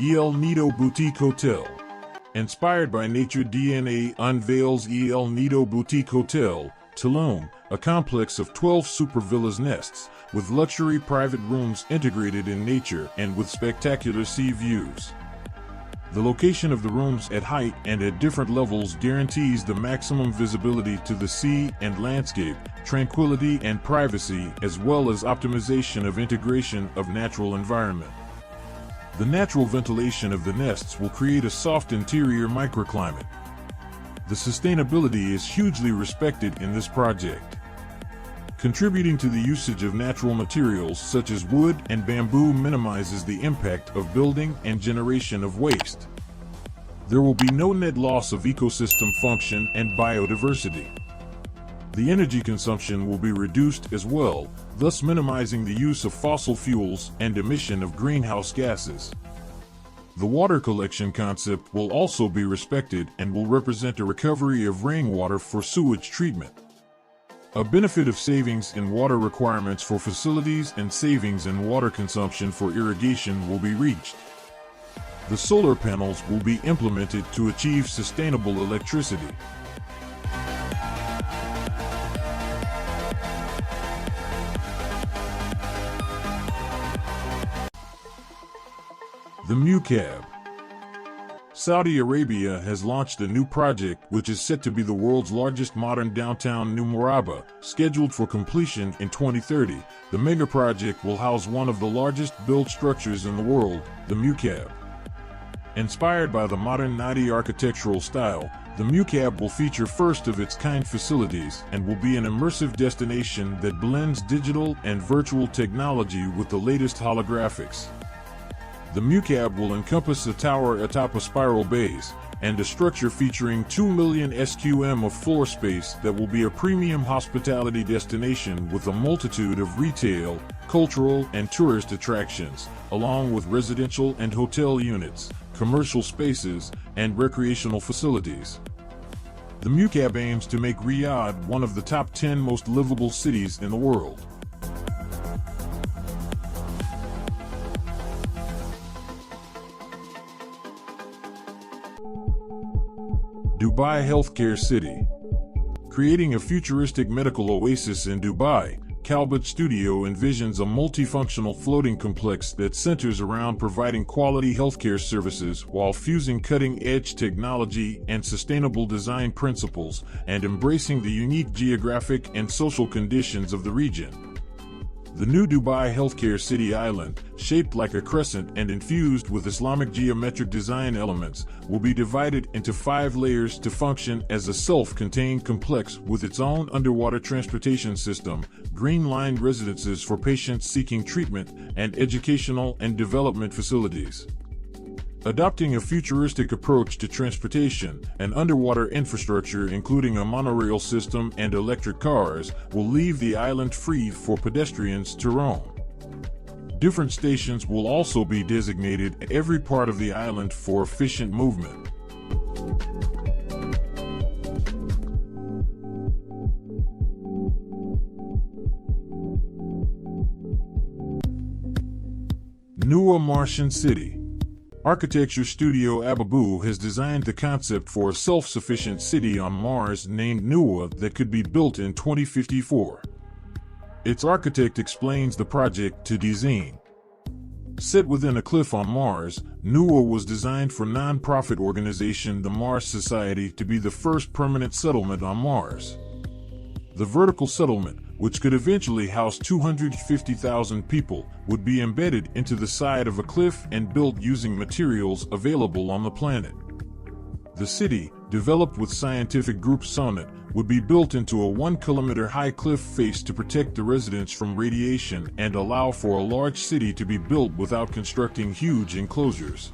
El Nido Boutique Hotel. Inspired by nature, DNA unveils El Nido Boutique Hotel, Tulum, a complex of 12 super villas nests, with luxury private rooms integrated in nature and with spectacular sea views. The location of the rooms at height and at different levels guarantees the maximum visibility to the sea and landscape, tranquility and privacy, as well as optimization of integration of natural environment. The natural ventilation of the nests will create a soft interior microclimate. The sustainability is hugely respected in this project, contributing to the usage of natural materials such as wood and bamboo minimizes the impact of building and generation of waste. There will be no net loss of ecosystem function and biodiversity. The energy consumption will be reduced as well, thus minimizing the use of fossil fuels and emission of greenhouse gases. The water collection concept will also be respected and will represent a recovery of rainwater for sewage treatment. A benefit of savings in water requirements for facilities and savings in water consumption for irrigation will be reached. The solar panels will be implemented to achieve sustainable electricity. The Mukaab. Saudi Arabia has launched a new project which is set to be the world's largest modern downtown Nüwa, scheduled for completion in 2030. The mega project will house one of the largest built structures in the world, the Mukaab. Inspired by the modern NIDO architectural style, the Mukaab will feature first-of-its-kind facilities and will be an immersive destination that blends digital and virtual technology with the latest holographics. The Mukaab will encompass a tower atop a spiral base, and a structure featuring 2 million sqm of floor space that will be a premium hospitality destination with a multitude of retail, cultural, and tourist attractions, along with residential and hotel units, commercial spaces, and recreational facilities. The Mukaab aims to make Riyadh one of the top 10 most livable cities in the world. Dubai Healthcare City. Creating a futuristic medical oasis in Dubai, Kalbod Studio envisions a multifunctional floating complex that centers around providing quality healthcare services while fusing cutting-edge technology and sustainable design principles and embracing the unique geographic and social conditions of the region. The new Dubai Healthcare City Island, shaped like a crescent and infused with Islamic geometric design elements, will be divided into 5 layers to function as a self-contained complex with its own underwater transportation system, green-lined residences for patients seeking treatment, and educational and development facilities. Adopting a futuristic approach to transportation, an underwater infrastructure including a monorail system and electric cars will leave the island free for pedestrians to roam. Different stations will also be designated at every part of the island for efficient movement. Nüwa Martian City. Architecture studio Ababu has designed the concept for a self-sufficient city on Mars named Nüwa that could be built in 2054. Its architect explains the project to Desig. Set within a cliff on Mars, Nüwa was designed for non-profit organization the Mars Society to be the first permanent settlement on Mars. The vertical settlement, which could eventually house 250,000 people, would be embedded into the side of a cliff and built using materials available on the planet. The city, developed with scientific group Sonnet, would be built into a 1-kilometer high cliff face to protect the residents from radiation and allow for a large city to be built without constructing huge enclosures.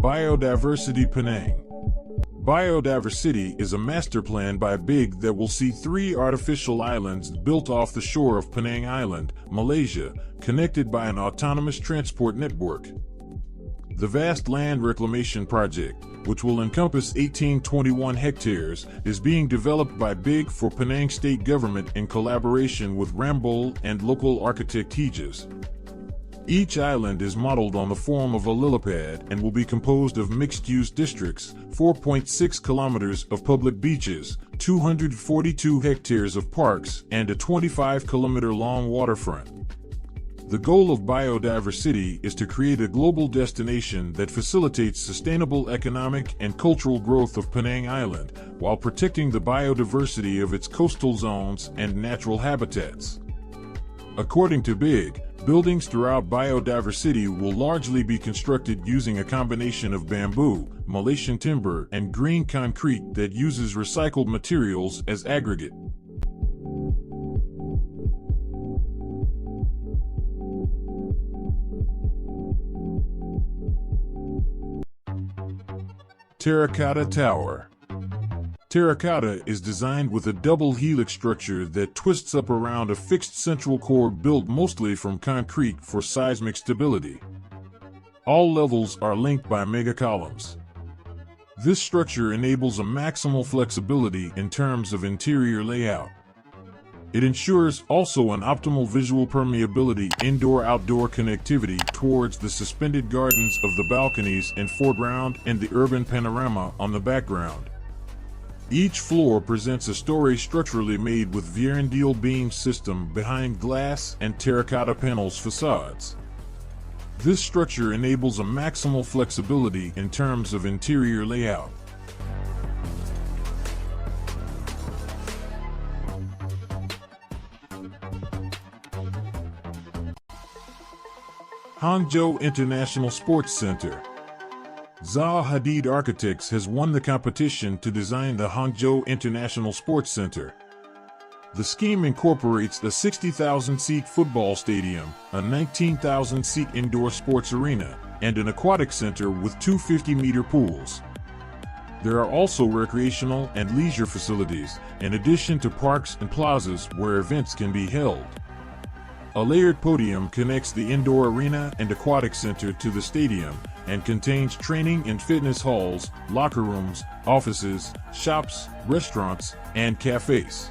Biodiversity Penang. Biodiversity is a master plan by BIG that will see 3 artificial islands built off the shore of Penang Island, Malaysia, connected by an autonomous transport network. The vast land reclamation project, which will encompass 1821 hectares, is being developed by BIG for Penang State Government in collaboration with Rambol and local architect Hangzh. Each island is modeled on the form of a lily-pad and will be composed of mixed-use districts, 4.6 kilometers of public beaches, 242 hectares of parks, and a 25-kilometer-long waterfront. The goal of Biodivercity is to create a global destination that facilitates sustainable economic and cultural growth of Penang Island, while protecting the biodiversity of its coastal zones and natural habitats. According to BIG, buildings throughout Biodivercity will largely be constructed using a combination of bamboo, Malaysian timber, and green concrete that uses recycled materials as aggregate. Terracotta Tower. Terracotta is designed with a double helix structure that twists up around a fixed central core built mostly from concrete for seismic stability. All levels are linked by mega columns. This structure enables a maximal flexibility in terms of interior layout. It ensures also an optimal visual permeability, indoor-outdoor connectivity towards the suspended gardens of the balconies in foreground and the urban panorama on the background. Each floor presents a story structurally made with Vierendeel beam system behind glass and terracotta panels facades. This structure enables a maximal flexibility in terms of interior layout. Hangzhou International Sports Center. Zaha Hadid Architects has won the competition to design the Hangzhou International Sports Center. The scheme incorporates a 60,000-seat football stadium, a 19,000-seat indoor sports arena, and an aquatic center with two 50-meter pools. There are also recreational and leisure facilities, in addition to parks and plazas where events can be held. A layered podium connects the indoor arena and aquatic center to the stadium and contains training and fitness halls, locker rooms, offices, shops, restaurants, and cafes.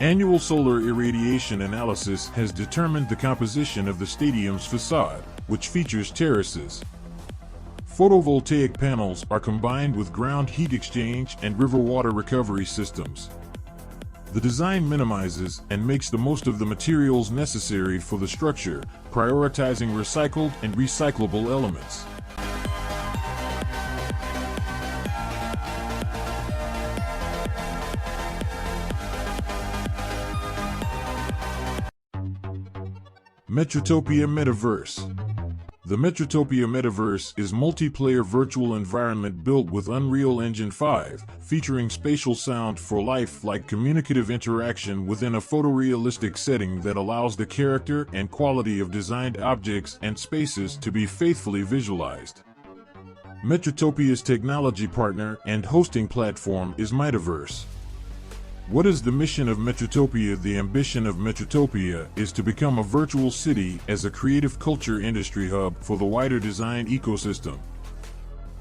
Annual solar irradiation analysis has determined the composition of the stadium's facade, which features terraces. Photovoltaic panels are combined with ground heat exchange and river water recovery systems. The design minimizes and makes the most of the materials necessary for the structure, prioritizing recycled and recyclable elements. Metrotopia Metaverse. The Metrotopia Metaverse is a multiplayer virtual environment built with Unreal Engine 5, featuring spatial sound for life-like communicative interaction within a photorealistic setting that allows the character and quality of designed objects and spaces to be faithfully visualized. Metrotopia's technology partner and hosting platform is Metaverse. What is the mission of Metrotopia? The ambition of Metrotopia is to become a virtual city as a creative culture industry hub for the wider design ecosystem.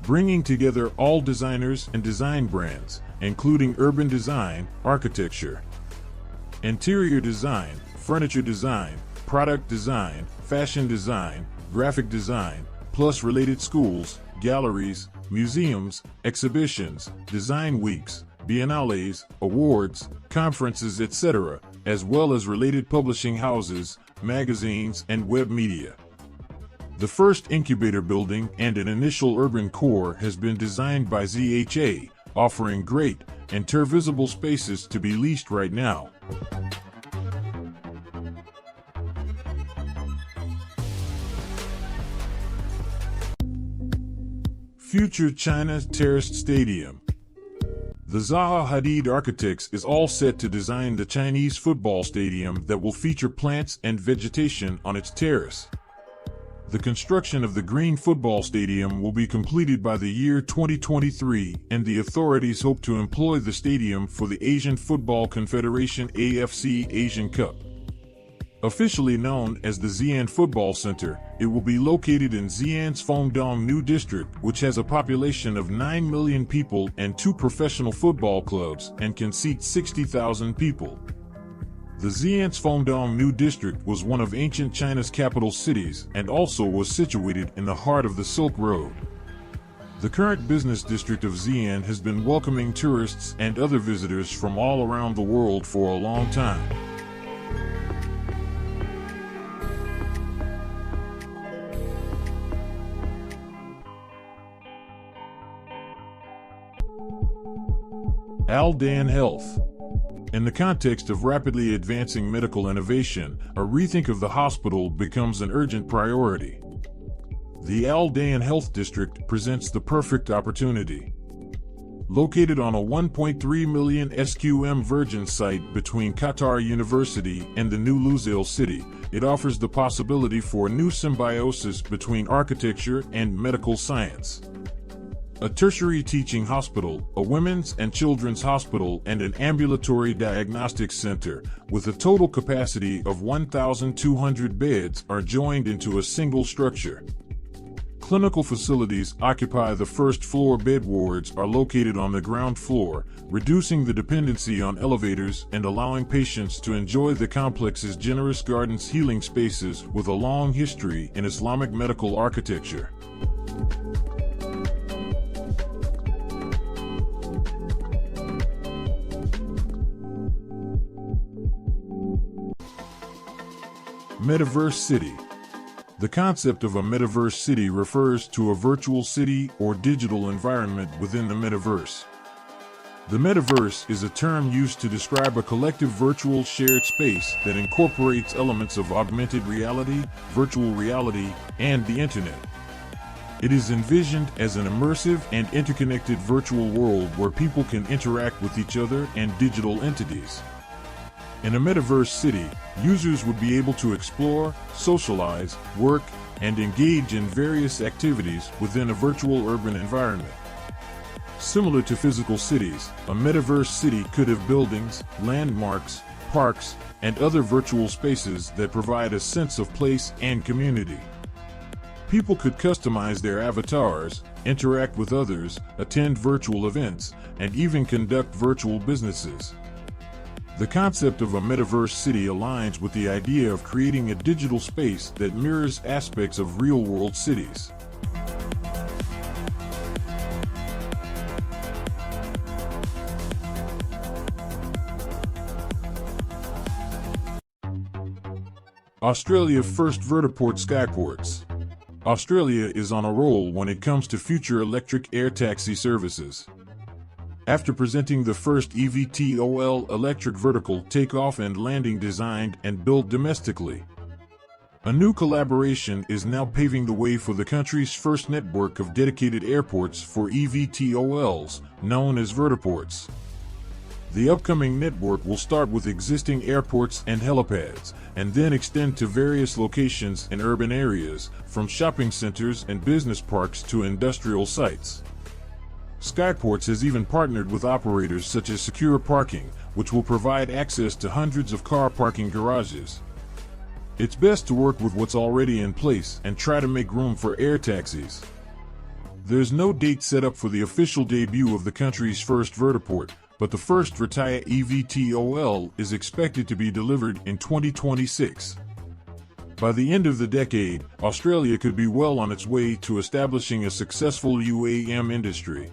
Bringing together all designers and design brands, including urban design, architecture, interior design, furniture design, product design, fashion design, graphic design, plus related schools, galleries, museums, exhibitions, design weeks, biennales, awards, conferences, etc., as well as related publishing houses, magazines, and web media. The first incubator building and an initial urban core has been designed by Zaha, offering great, intervisible spaces to be leased right now. Future China's Terraced Stadium. The Zaha Hadid Architects is all set to design the Chinese football stadium that will feature plants and vegetation on its terrace. The construction of the green football stadium will be completed by the year 2023, and the authorities hope to employ the stadium for the Asian Football Confederation (AFC) Asian Cup. Officially known as the Xi'an Football Center, it will be located in Xi'an's Fengdong New District, which has a population of 9 million people and 2 professional football clubs and can seat 60,000 people. The Xi'an's Fengdong New District was one of ancient China's capital cities and also was situated in the heart of the Silk Road. The current business district of Xi'an has been welcoming tourists and other visitors from all around the world for a long time. Daayan Health. In the context of rapidly advancing medical innovation, a rethink of the hospital becomes an urgent priority. The Daayan Health District presents the perfect opportunity. Located on a 1.3 million SQM virgin site between Qatar University and the new Lusail city, it offers the possibility for a new symbiosis between architecture and medical science. A tertiary teaching hospital, a women's and children's hospital, and an ambulatory diagnostics center, with a total capacity of 1,200 beds, are joined into a single structure. Clinical facilities occupy the first-floor. Bed wards are located on the ground floor, reducing the dependency on elevators and allowing patients to enjoy the complex's generous gardens healing spaces with a long history in Islamic medical architecture. Metaverse City. The concept of a metaverse city refers to a virtual city or digital environment within the metaverse. The metaverse is a term used to describe a collective virtual shared space that incorporates elements of augmented reality, virtual reality, and the internet. It is envisioned as an immersive and interconnected virtual world where people can interact with each other and digital entities. In a metaverse city, users would be able to explore, socialize, work, and engage in various activities within a virtual urban environment. Similar to physical cities, a metaverse city could have buildings, landmarks, parks, and other virtual spaces that provide a sense of place and community. People could customize their avatars, interact with others, attend virtual events, and even conduct virtual businesses. The concept of a metaverse city aligns with the idea of creating a digital space that mirrors aspects of real-world cities. Australia's first vertiport Skyportz. Australia is on a roll when it comes to future electric air taxi services. After presenting the first eVTOL electric vertical takeoff and landing designed and built domestically, a new collaboration is now paving the way for the country's first network of dedicated airports for eVTOLs, known as vertiports. The upcoming network will start with existing airports and helipads, and then extend to various locations in urban areas, from shopping centers and business parks to industrial sites. Skyportz has even partnered with operators such as Secure Parking, which will provide access to hundreds of car parking garages. It's best to work with what's already in place and try to make room for air taxis. There's no date set up for the official debut of the country's first vertiport, but the first Retire eVTOL is expected to be delivered in 2026. By the end of the decade, Australia could be well on its way to establishing a successful UAM industry.